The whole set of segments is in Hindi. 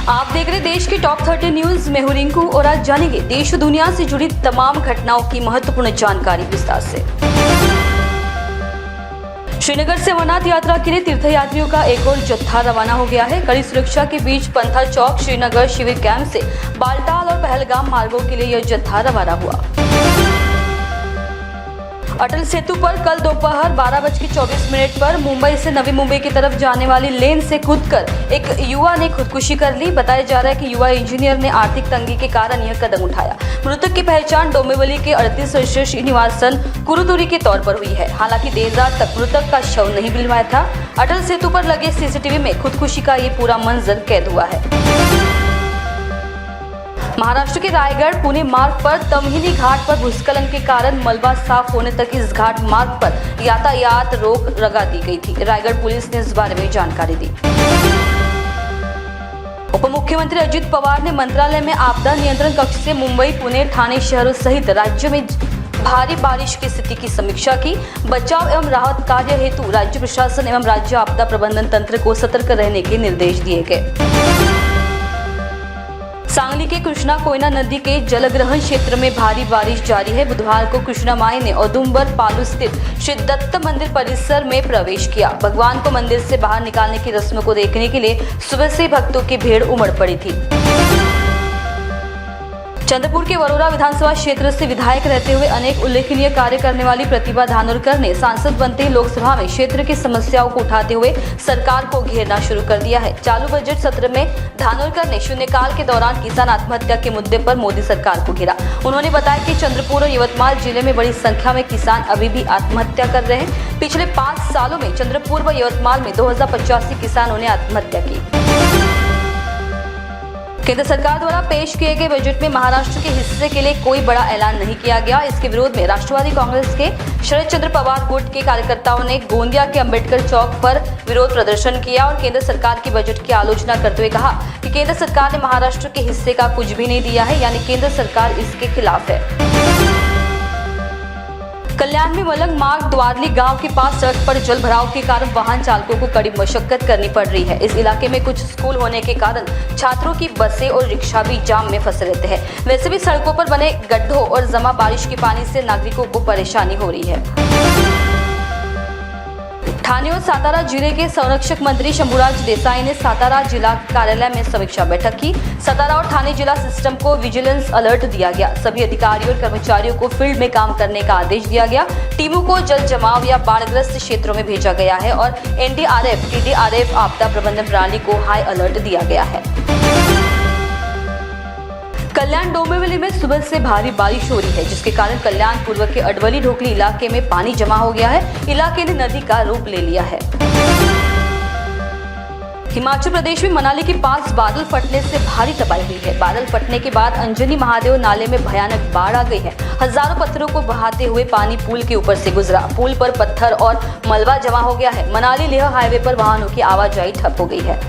आप देख रहे देश के टॉप 30 न्यूज। मैं हूं रिंकू और आज जानेंगे देश और दुनिया से जुड़ी तमाम घटनाओं की महत्वपूर्ण जानकारी विस्तार से। श्रीनगर से अमरनाथ यात्रा के लिए तीर्थयात्रियों का एक और जत्था रवाना हो गया है। कड़ी सुरक्षा के बीच पंथा चौक श्रीनगर शिविर कैंप से बालटाल और पहलगाम मार्गों के लिए यह जत्था रवाना हुआ। अटल सेतु पर कल दोपहर 12:24 पर मुंबई से नवी मुंबई की तरफ जाने वाली लेन से कूदकर एक युवा ने खुदकुशी कर ली। बताया जा रहा है कि युवा इंजीनियर ने आर्थिक तंगी के कारण यह कदम उठाया। मृतक की पहचान डोंबिवली के 38 वर्षीय श्रीनिवासन कुरुतुरी के तौर पर हुई है। हालांकि देर रात तक मृतक का शव नहीं मिल पाया था। अटल सेतु पर लगे सीसीटीवी में खुदकुशी का ये पूरा मंजर कैद हुआ है। महाराष्ट्र के रायगढ़ पुणे मार्ग पर तमहिनी घाट पर भूस्खलन के कारण मलबा साफ होने तक इस घाट मार्ग पर यातायात रोक लगा दी गई थी। रायगढ़ पुलिस ने इस बारे में जानकारी दी। उप मुख्यमंत्री अजित पवार ने मंत्रालय में आपदा नियंत्रण कक्ष से मुंबई, पुणे, ठाणे शहरों सहित राज्य में भारी बारिश की स्थिति की समीक्षा की। बचाव एवं राहत कार्य हेतु राज्य प्रशासन एवं राज्य आपदा प्रबंधन तंत्र को सतर्क रहने के निर्देश दिए गए। सांगली के कृष्णा कोयना नदी के जलग्रहण क्षेत्र में भारी बारिश जारी है। बुधवार को कृष्णा माई ने औदुंबर पालू स्थित श्री दत्त मंदिर परिसर में प्रवेश किया। भगवान को मंदिर से बाहर निकालने की रस्म को देखने के लिए सुबह से भक्तों की भीड़ उमड़ पड़ी थी। चंद्रपुर के वरोरा विधानसभा क्षेत्र से विधायक रहते हुए अनेक उल्लेखनीय कार्य करने वाली प्रतिभा धानोरकर ने सांसद बनते ही लोकसभा में क्षेत्र की समस्याओं को उठाते हुए सरकार को घेरना शुरू कर दिया है। चालू बजट सत्र में धानोरकर ने शून्यकाल के दौरान किसान आत्महत्या के मुद्दे पर मोदी सरकार को घेरा। उन्होंने बताया कि चंद्रपुर और यवतमाल जिले में बड़ी संख्या में किसान अभी भी आत्महत्या कर रहे हैं। पिछले 5 सालों में चंद्रपुर व यवतमाल में 2085 किसानों ने आत्महत्या की। केंद्र सरकार द्वारा पेश किए गए बजट में महाराष्ट्र के हिस्से के लिए कोई बड़ा ऐलान नहीं किया गया। इसके विरोध में राष्ट्रवादी कांग्रेस के शरद चंद्र पवार गुट के कार्यकर्ताओं ने गोंदिया के अंबेडकर चौक पर विरोध प्रदर्शन किया और केंद्र सरकार की बजट की आलोचना करते हुए कहा कि केंद्र सरकार ने महाराष्ट्र के हिस्से का कुछ भी नहीं दिया है, यानी केंद्र सरकार इसके खिलाफ है। कल्याण में मलंग मार्ग द्वारली गांव के पास सड़क पर जल भराव के कारण वाहन चालकों को कड़ी मशक्कत करनी पड़ रही है। इस इलाके में कुछ स्कूल होने के कारण छात्रों की बसें और रिक्शा भी जाम में फंसे रहते हैं। वैसे भी सड़कों पर बने गड्ढों और जमा बारिश के पानी से नागरिकों को परेशानी हो रही है। ठाणे और सातारा जिले के संरक्षक मंत्री शंभूराज देसाई ने सातारा जिला कार्यालय में समीक्षा बैठक की। सातारा और ठाणे जिला सिस्टम को विजिलेंस अलर्ट दिया गया। सभी अधिकारियों और कर्मचारियों को फील्ड में काम करने का आदेश दिया गया। टीमों को जल जमाव या बाढ़ग्रस्त क्षेत्रों में भेजा गया है और एनडीआरएफ, टीडीआरएफ आपदा प्रबंधन प्रणाली को हाई अलर्ट दिया गया है। कल्याण डोंबिवली में सुबह से भारी बारिश हो रही है, जिसके कारण कल्याण पूर्व के अडवली ढोकली इलाके में पानी जमा हो गया है। इलाके ने नदी का रूप ले लिया है। हिमाचल प्रदेश में मनाली के पास बादल फटने से भारी तबाही हुई है। बादल फटने के बाद अंजनी महादेव नाले में भयानक बाढ़ आ गई है। हजारों पत्थरों को बहाते हुए पानी पुल के ऊपर से गुजरा। पुल पर पत्थर और मलबा जमा हो गया है। मनाली लेह हाईवे पर वाहनों की आवाजाही ठप हो गई है।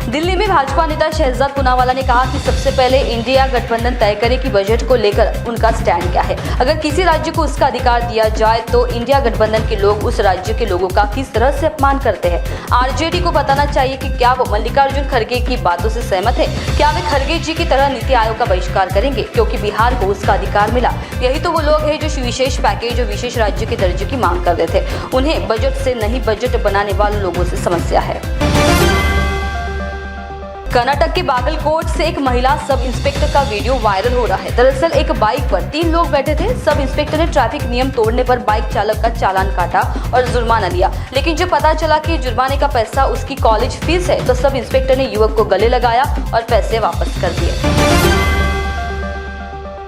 दिल्ली में भाजपा नेता शहजाद पूनावाला ने कहा कि सबसे पहले इंडिया गठबंधन तय करे कि बजट को लेकर उनका स्टैंड क्या है। अगर किसी राज्य को उसका अधिकार दिया जाए तो इंडिया गठबंधन के लोग उस राज्य के लोगों का किस तरह से अपमान करते हैं। आरजेडी को बताना चाहिए कि क्या वो मल्लिकार्जुन खड़गे की बातों से सहमत है। क्या वे खड़गे जी की तरह नीति आयोग का बहिष्कार करेंगे क्योंकि बिहार को उसका अधिकार मिला। यही तो वो लोग हैं जो विशेष पैकेज और विशेष राज्य के दर्जे की मांग कर रहे थे। उन्हें बजट से नहीं, बजट बनाने वाले लोगों से समस्या है। कर्नाटक के बागलकोट से एक महिला सब इंस्पेक्टर का वीडियो वायरल हो रहा है। दरअसल एक बाइक पर 3 लोग बैठे थे। सब इंस्पेक्टर ने ट्रैफिक नियम तोड़ने पर बाइक चालक का चालान काटा और जुर्माना लिया, लेकिन जब पता चला कि जुर्माने का पैसा उसकी कॉलेज फीस है तो सब इंस्पेक्टर ने युवक को गले लगाया और पैसे वापस कर दिए।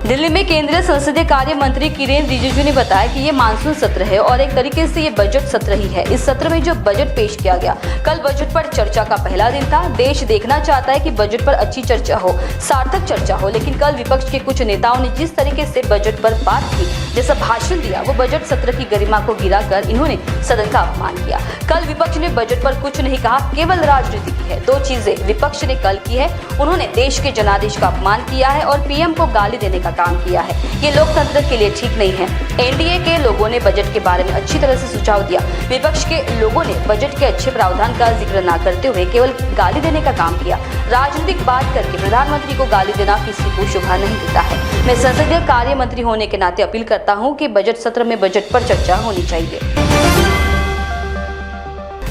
दिल्ली में केंद्रीय संसदीय कार्य मंत्री किरेन रिजिजू ने बताया कि ये मानसून सत्र है और एक तरीके से ये बजट सत्र ही है। इस सत्र में जो बजट पेश किया गया, कल बजट पर चर्चा का पहला दिन था। देश देखना चाहता है कि बजट पर अच्छी चर्चा हो, सार्थक चर्चा हो, लेकिन कल विपक्ष के कुछ नेताओं ने जिस तरीके से बजट पर बात की, जैसा भाषण दिया, वो बजट सत्र की गरिमा को गिराकर इन्होंने सदन का अपमान किया। कल विपक्ष ने बजट पर कुछ नहीं कहा, केवल राजनीति की है। 2 चीजें विपक्ष ने कल की है, उन्होंने देश के जनादेश का अपमान किया है और पीएम को गाली देने का काम किया है। ये लोकतंत्र के लिए ठीक नहीं है। एनडीए के लोगों ने बजट के बारे में अच्छी तरह से सुझाव दिया। विपक्ष के लोगों ने बजट के अच्छे प्रावधान का जिक्र न करते हुए केवल गाली देने का काम किया। राजनीतिक बात करके प्रधानमंत्री को गाली देना किसी को शोभा नहीं देता है। मैं संसदीय कार्य मंत्री होने के नाते अपील करता हूँ कि बजट सत्र में बजट पर चर्चा होनी चाहिए।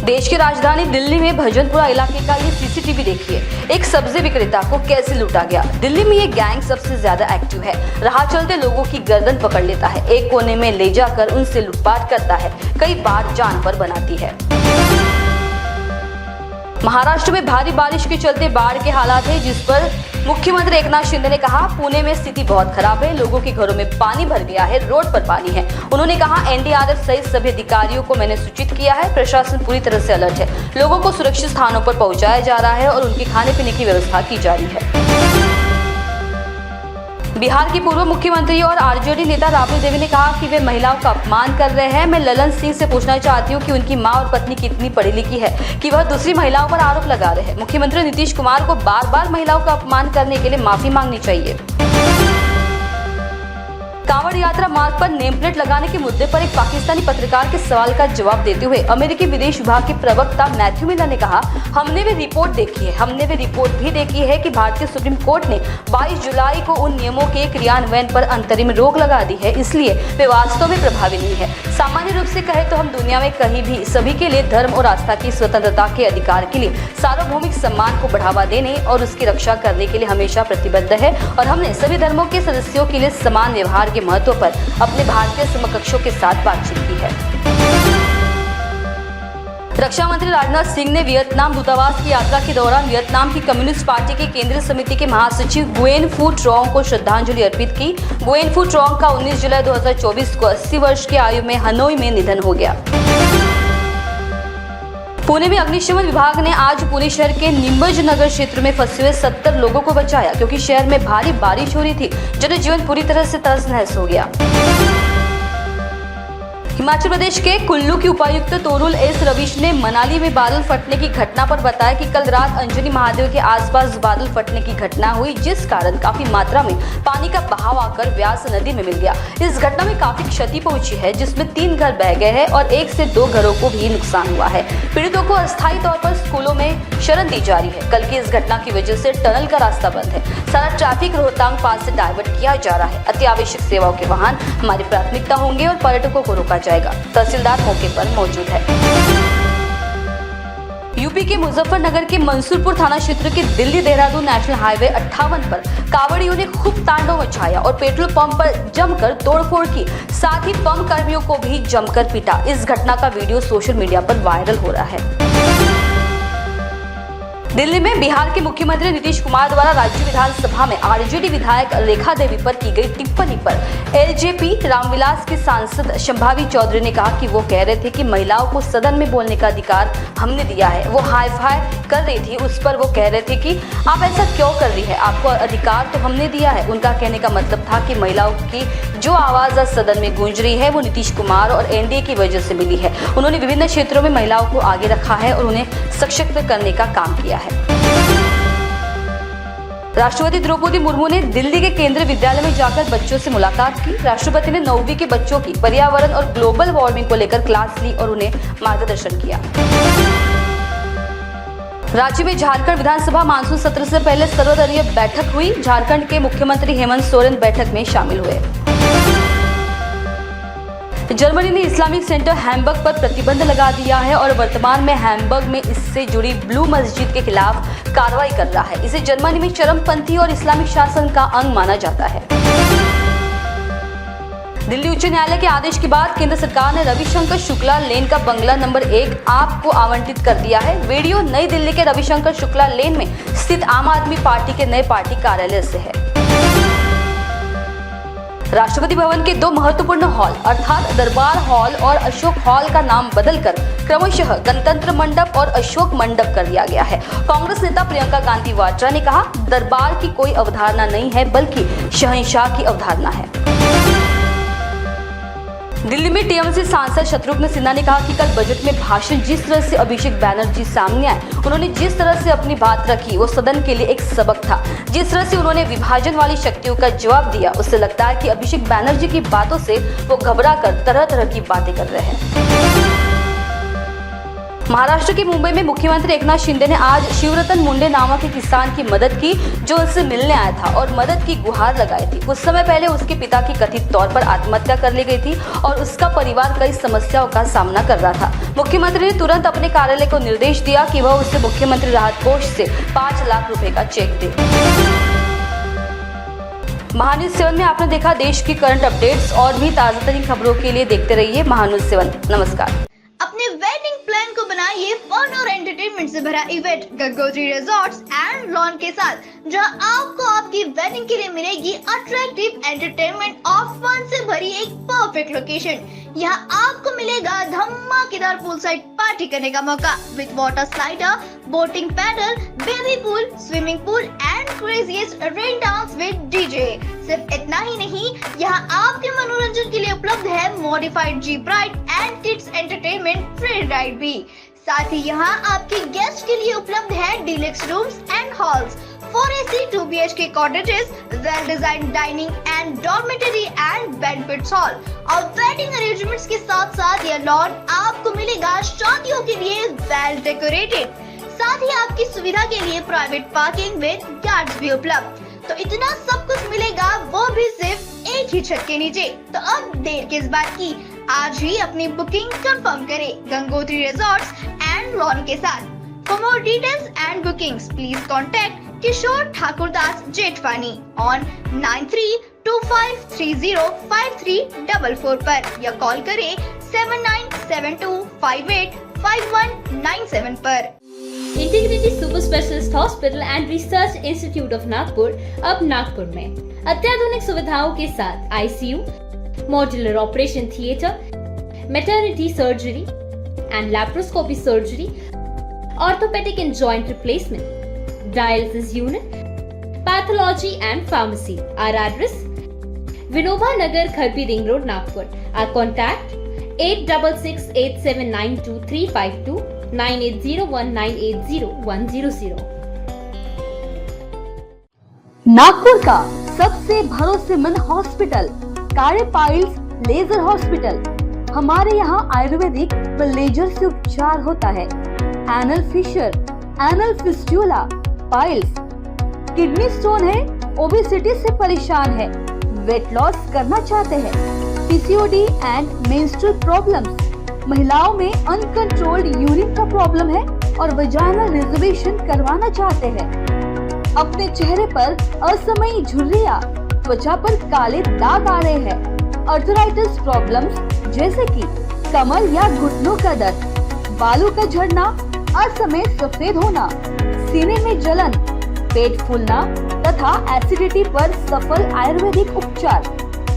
देश की राजधानी दिल्ली में भजनपुरा इलाके का ये सीसीटीवी देखिए। एक सब्जी विक्रेता को कैसे लूटा गया। दिल्ली में ये गैंग सबसे ज्यादा एक्टिव है। राह चलते लोगों की गर्दन पकड़ लेता है, एक कोने में ले जाकर उनसे लूटपाट करता है, कई बार जान पर बनाती है। महाराष्ट्र में भारी बारिश के चलते बाढ़ के हालात है, जिस पर मुख्यमंत्री एकनाथ शिंदे ने कहा पुणे में स्थिति बहुत खराब है, लोगों के घरों में पानी भर गया है, रोड पर पानी है। उन्होंने कहा एनडीआरएफ सहित सभी अधिकारियों को मैंने सूचित किया है, प्रशासन पूरी तरह से अलर्ट है, लोगों को सुरक्षित स्थानों पर पहुंचाया जा रहा है और उनके खाने पीने की व्यवस्था की जा रही है। बिहार की पूर्व मुख्यमंत्री और आरजेडी नेता राबड़ी देवी ने कहा कि वे महिलाओं का अपमान कर रहे हैं। मैं ललन सिंह से पूछना चाहती हूं कि उनकी मां और पत्नी कितनी पढ़ी लिखी है कि वह दूसरी महिलाओं पर आरोप लगा रहे हैं। मुख्यमंत्री नीतीश कुमार को बार बार महिलाओं का अपमान करने के लिए माफी मांगनी चाहिए। कांवड़ यात्रा मार्ग पर नेम प्लेट लगाने के मुद्दे पर एक पाकिस्तानी पत्रकार के सवाल का जवाब देते हुए अमेरिकी विदेश विभाग के प्रवक्ता मैथ्यू मिलर ने कहा हमने भी रिपोर्ट भी देखी है कि भारतीय सुप्रीम कोर्ट ने 22 जुलाई को उन नियमों के क्रियान्वयन पर अंतरिम रोक लगा दी है, इसलिए वे वास्तव में प्रभावी नहीं है। सामान्य रूप से कहे तो हम दुनिया में कहीं भी सभी के लिए धर्म और आस्था की स्वतंत्रता के अधिकार के लिए सार्वभौमिक सम्मान को बढ़ावा देने और उसकी रक्षा करने के लिए हमेशा प्रतिबद्ध है और हमने सभी धर्मों के सदस्यों के लिए समान व्यवहार के महत्व पर अपने भारतीय समकक्षों के साथ बातचीत की है। रक्षा मंत्री राजनाथ सिंह ने वियतनाम दूतावास की यात्रा के दौरान वियतनाम की कम्युनिस्ट पार्टी की केंद्रीय समिति के महासचिव गुएन फू ट्रोंग को श्रद्धांजलि अर्पित की। गुएन फू ट्रोंग का 19 जुलाई 2024 को 80 वर्ष की आयु में हनोई में निधन हो गया। पुणे में अग्निशमन विभाग ने आज पुणे शहर के निम्बज नगर क्षेत्र में फंसे हुए 70 लोगों को बचाया, क्योंकि शहर में भारी बारिश हो रही थी। जनजीवन पूरी तरह से तहस नहस हो गया। हिमाचल प्रदेश के कुल्लू की उपायुक्त तोरुल एस रविश ने मनाली में बादल फटने की घटना पर बताया कि कल रात अंजनी महादेव के आसपास बादल फटने की घटना हुई, जिस कारण काफी मात्रा में पानी का बहाव आकर व्यास नदी में मिल गया। इस घटना में काफी क्षति पहुंची है, जिसमें 3 घर बह गए हैं और 1 से 2 घरों को भी नुकसान हुआ है। पीड़ितों को अस्थायी तौर पर स्कूलों में शरण दी जा रही है। कल की इस घटना की वजह से टनल का रास्ता बंद है। सारा ट्रैफिक रोहतांग पास से डाइवर्ट किया जा रहा है। अति आवश्यक सेवाओं के वाहन हमारी प्राथमिकता होंगे और पर्यटकों को रोका जाएगा। तहसीलदार मौके पर मौजूद है। यूपी के मुजफ्फरनगर के मंसूरपुर थाना क्षेत्र के दिल्ली देहरादून नेशनल हाईवे 58 पर कांवड़ियों ने खूब तांडव मचाया और पेट्रोल पंप पर जमकर तोड़फोड़ की, साथ ही पंप कर्मियों को भी जमकर पीटा। इस घटना का वीडियो सोशल मीडिया पर वायरल हो रहा है। दिल्ली में बिहार के मुख्यमंत्री नीतीश कुमार द्वारा राज्य विधानसभा में आरजेडी विधायक रेखा देवी पर की गई टिप्पणी पर एलजेपी रामविलास के सांसद शंभावी चौधरी ने कहा कि वो कह रहे थे कि महिलाओं को सदन में बोलने का अधिकार हमने दिया है। वो हाई फाई कर रही थी, उस पर वो कह रहे थे कि आप ऐसा क्यों कर रही है, आपको अधिकार तो हमने दिया है। उनका कहने का मतलब था कि महिलाओं की जो आवाज आज सदन में गूंज रही है वो नीतीश कुमार और एनडीए की वजह से मिली है। उन्होंने विभिन्न क्षेत्रों में महिलाओं को आगे रखा है और उन्हें सशक्त करने का काम किया है। राष्ट्रपति द्रौपदी मुर्मू ने दिल्ली के केंद्रीय विद्यालय में जाकर बच्चों से मुलाकात की। राष्ट्रपति ने 9वीं के बच्चों की पर्यावरण और ग्लोबल वार्मिंग को लेकर क्लास ली और उन्हें मार्गदर्शन किया। राज्य में झारखंड विधानसभा मानसून सत्र से पहले सर्वदलीय बैठक हुई। झारखंड के मुख्यमंत्री हेमंत सोरेन बैठक में शामिल हुए। जर्मनी ने इस्लामिक सेंटर हैम्बर्ग पर प्रतिबंध लगा दिया है और वर्तमान में हैम्बर्ग में इससे जुड़ी ब्लू मस्जिद के खिलाफ कार्रवाई कर रहा है। इसे जर्मनी में चरमपंथी और इस्लामिक शासन का अंग माना जाता है। दिल्ली उच्च न्यायालय के आदेश के बाद केंद्र सरकार ने रविशंकर शुक्ला लेन का बंगला नंबर 1 आप को आवंटित कर दिया है। वीडियो नई दिल्ली के रविशंकर शुक्ला लेन में स्थित आम आदमी पार्टी के नए पार्टी कार्यालय से है। राष्ट्रपति भवन के 2 महत्वपूर्ण हॉल अर्थात दरबार हॉल और अशोक हॉल का नाम बदलकर क्रमशः गणतंत्र मंडप और अशोक मंडप कर दिया गया है। कांग्रेस नेता प्रियंका गांधी वाड्रा ने कहा, दरबार की कोई अवधारणा नहीं है बल्कि शहंशाह की अवधारणा है। दिल्ली में टीएमसी सांसद शत्रुघ्न सिन्हा ने कहा कि कल बजट में भाषण जिस तरह से अभिषेक बैनर्जी सामने आए, उन्होंने जिस तरह से अपनी बात रखी वो सदन के लिए एक सबक था। जिस तरह से उन्होंने विभाजन वाली शक्तियों का जवाब दिया, उससे लगता है कि अभिषेक बैनर्जी की बातों से वो घबरा कर तरह तरह की बातें कर रहे हैं। महाराष्ट्र के मुंबई में मुख्यमंत्री एकनाथ शिंदे ने आज शिवरतन मुंडे नामक एक किसान की मदद की जो उनसे मिलने आया था और मदद की गुहार लगाई थी। कुछ समय पहले उसके पिता की कथित तौर पर आत्महत्या कर ली गई थी और उसका परिवार कई समस्याओं का सामना कर रहा था। मुख्यमंत्री ने तुरंत अपने कार्यालय को निर्देश दिया कि वह उसे मुख्यमंत्री राहत कोष से 5 लाख रुपए का चेक दे। महान्यूज 7 में आपने देखा देश की करंट अपडेट्स और भी ताजा तरीन खबरों के लिए देखते रहिए महान्यूज 7। नमस्कार। अपने वेडिंग प्लान को बनाइए फन और एंटरटेनमेंट से भरा event Gangotri resorts and lawn के साथ, जहां आपको आपकी वेडिंग के लिए मिलेगी अट्रैक्टिव एंटरटेनमेंट और फन से भरी एक परफेक्ट लोकेशन। यहाँ आपको मिलेगा धमाकेदार पूल साइड पार्टी करने का मौका with water slider, boating pedal, baby pool, swimming pool and craziest rain dance with DJ. सिर्फ इतना ही नहीं, यहाँ आपके मनोरंजन के लिए उपलब्ध है modified jeep ride and kids entertainment free ride भी। साथ ही यहाँ आपके गेस्ट के लिए उपलब्ध है deluxe rooms and halls, 4AC 2BHK cottages, well designed dining and dormitory and banquet hall और वेडिंग अरेंजमेंट्स के साथ साथ यह लॉन आपको मिलेगा शादियों के लिए वेल डेकोरेटेड। साथ ही आपकी सुविधा के लिए प्राइवेट पार्किंग विद गार्ड्स भी उपलब्ध। तो इतना सब कुछ मिलेगा, वो भी सिर्फ एक ही छत के नीचे। तो अब देर किस बात की, आज ही अपनी बुकिंग कंफर्म करें गंगोत्री रिजॉर्ट्स एंड लॉन के साथ। For more details and bookings, please contact Kishore Thakurdas Jetwani on 9325305344 पर या कॉल करें 7972585197 पर। Integrity super specialist hospital and research institute of Nagpur अब नागपुर में अत्याधुनिक सुविधाओं के साथ ICU, modular operation theatre, maternity surgery and laparoscopy surgery, orthopaedic and joint replacement, dialysis unit, pathology and pharmacy. Our address Vinova Nagar, Kharbi Ring Road, Nagpur. Our contact 8668792352 9801980100। Nagpur का सबसे भरोसेमंद हॉस्पिटल कार्य पाइल्स लेजर हॉस्पिटल। हमारे यहाँ आयुर्वेदिक व लेजर से उपचार होता है। Anal fissure, anal fistula, piles, kidney stone है, ओबेसिटी से परेशान है, वेट लॉस करना चाहते हैं, PCOD एंड मेंस्ट्रुअल प्रॉब्लम्स, महिलाओं में अनकंट्रोल्ड यूरिन का प्रॉब्लम है और वजाइनल रिजर्वेशन करवाना चाहते हैं, अपने चेहरे पर असमयी झुर्रियां, त्वचा पर काले दाग आ रहे हैं, अर्थराइटिस प्रॉब्लम्स जैसे कि कमर या घुटनों का दर्द, बालों का झड़ना, असमय सफेद होना, सीने में जलन, पेट फूलना तथा एसिडिटी पर सफल आयुर्वेदिक उपचार,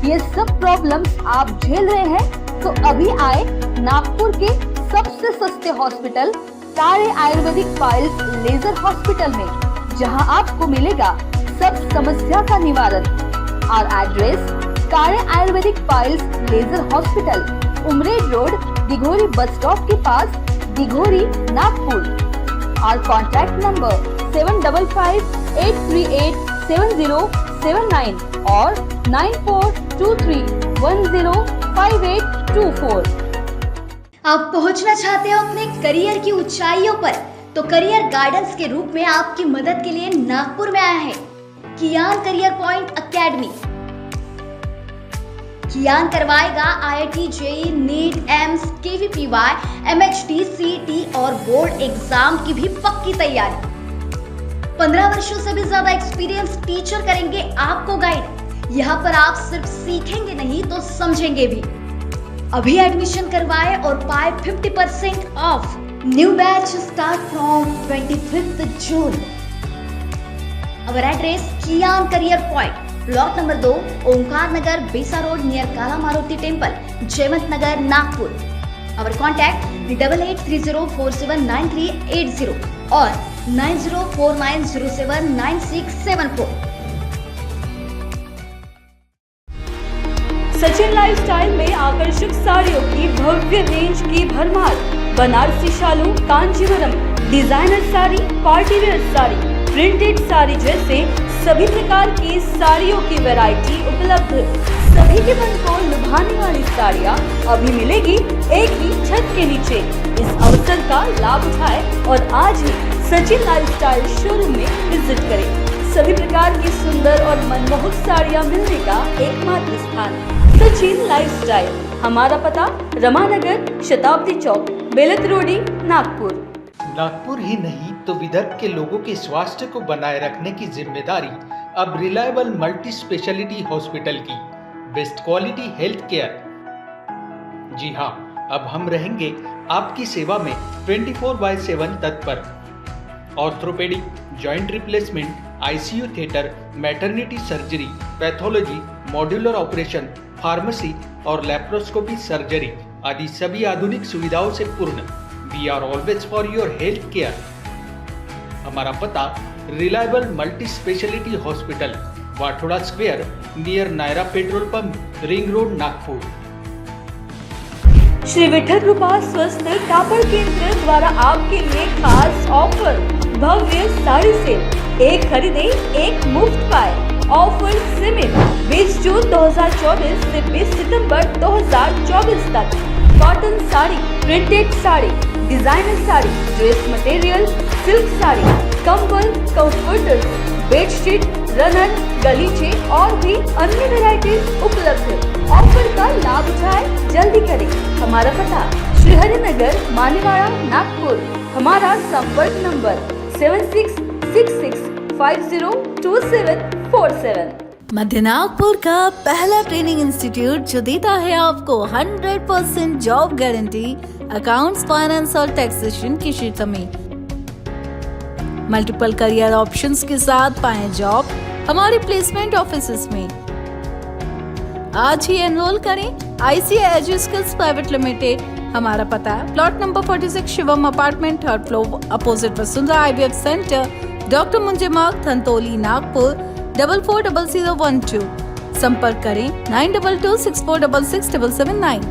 ये सब प्रॉब्लम्स आप झेल रहे हैं तो अभी आए नागपुर के सबसे सस्ते हॉस्पिटल कार्य आयुर्वेदिक पाइल्स लेजर हॉस्पिटल में, जहां आपको मिलेगा सब समस्या का निवारण। और एड्रेस कार्य Ayurvedic piles laser hospital, Umred road, Dighori bus stop के पास, Dighori, Nagpur. Our contact number 7558387079 और 9423105824। आप पहुंचना चाहते हो अपने करियर की ऊंचाइयों पर, तो करियर गाइडेंस के रूप में आपकी मदद के लिए नागपुर में आया है कियान करियर पॉइंट अकेडमी। कियान करवाएगा IIT, JEE, NEET, AIIMS, KVPY, MHT, CET और बोर्ड एग्जाम की भी पक्की तैयारी। 15 वर्षों से भी ज्यादा एक्सपीरियंस टीचर करेंगे आपको गाइड। यहाँ पर आप सिर्फ सीखेंगे नहीं तो समझेंगे भी। अभी एडमिशन करवाए और पाए 50% off. New batch start from 25th June। Our address Kiyan career point, block number 2, Omkar Nagar, Besa road near Kala Maruti temple, Jaywant Nagar, Nagpur. Our contact 8830479380 और 9049079674। सचिन लाइफस्टाइल में आकर्षक साड़ियों की भव्य रेंज की भरमार। बनारसी शालू, Kanjivaram, designer sari, party wear sari, printed sari जैसे सभी प्रकार की साड़ियों की वैरायटी उपलब्ध। सभी के मन को लुभाने वाली साड़ियाँ अभी मिलेगी एक ही छत के नीचे। इस अवसर का लाभ उठाएं और आज ही सचिन लाइफस्टाइल शोरूम में विजिट करें। सभी प्रकार की सुंदर और मनमोहक साड़ियाँ मिलने का एकमात्र स्थान सचिन लाइफस्टाइल। हमारा पता रमानगर, शताब्दी चौक, बेलत रोडी, नागपुर। नागपुर ही नहीं तो विदर्भ के लोगों के स्वास्थ्य को बनाए रखने की जिम्मेदारी अब रिलायबल मल्टी स्पेशलिटी हॉस्पिटल की। Best quality health care. जी हाँ, अब हम रहेंगे आपकी सेवा में 24/7 तत्पर। Orthopaedic, joint replacement, ICU theatre, maternity surgery, pathology, modular operation, pharmacy और लैप्रोस्कोपी सर्जरी आदि सभी आधुनिक सुविधाओं से पूर्ण। We are always for your health care. हमारा पता reliable multi speciality hospital, Wathoda square, near Nayara petrol pump, ring road, Nagpur. Shri Vithal Krupa स्वस्थ कापड़ केंद्र द्वारा आपके लिए खास ऑफर। भव्य साड़ी सेल, एक खरीदे एक मुफ्त पाए। ऑफर सीमित 20 जून 2024 से 20 सितंबर 2024 तक। Cotton sari, printed sari, designer sari, dress material, silk sari, कंबल, कंफर्टर्स, बेडशीट, रनर, गलीचे और भी अन्य वैरायटीज उपलब्ध है। ऑफर का लाभ उठाएं, जल्दी करें। हमारा पता श्रीहरिनगर, मानेवाड़ा, नागपुर। हमारा संपर्क नंबर 7666502747। मध्य नागपुर का पहला ट्रेनिंग इंस्टीट्यूट जो देता है आपको 100% जॉब गारंटी अकाउंट्स, फाइनेंस और टैक्सेशन के क्षेत्र में। मल्टीपल करियर ऑप्शंस के साथ पाएं जॉब हमारे प्लेसमेंट ऑफिसेस में। आज ही एनरोल करें ICI एजुस्किल्स प्राइवेट लिमिटेड। हमारा पता है plot number 46, Shivam apartment, 3rd floor, opposite Vasundhara IVF centre, doctor Munje Marg, Dhantoli, Nagpur 440012। संपर्क करें 9226466779।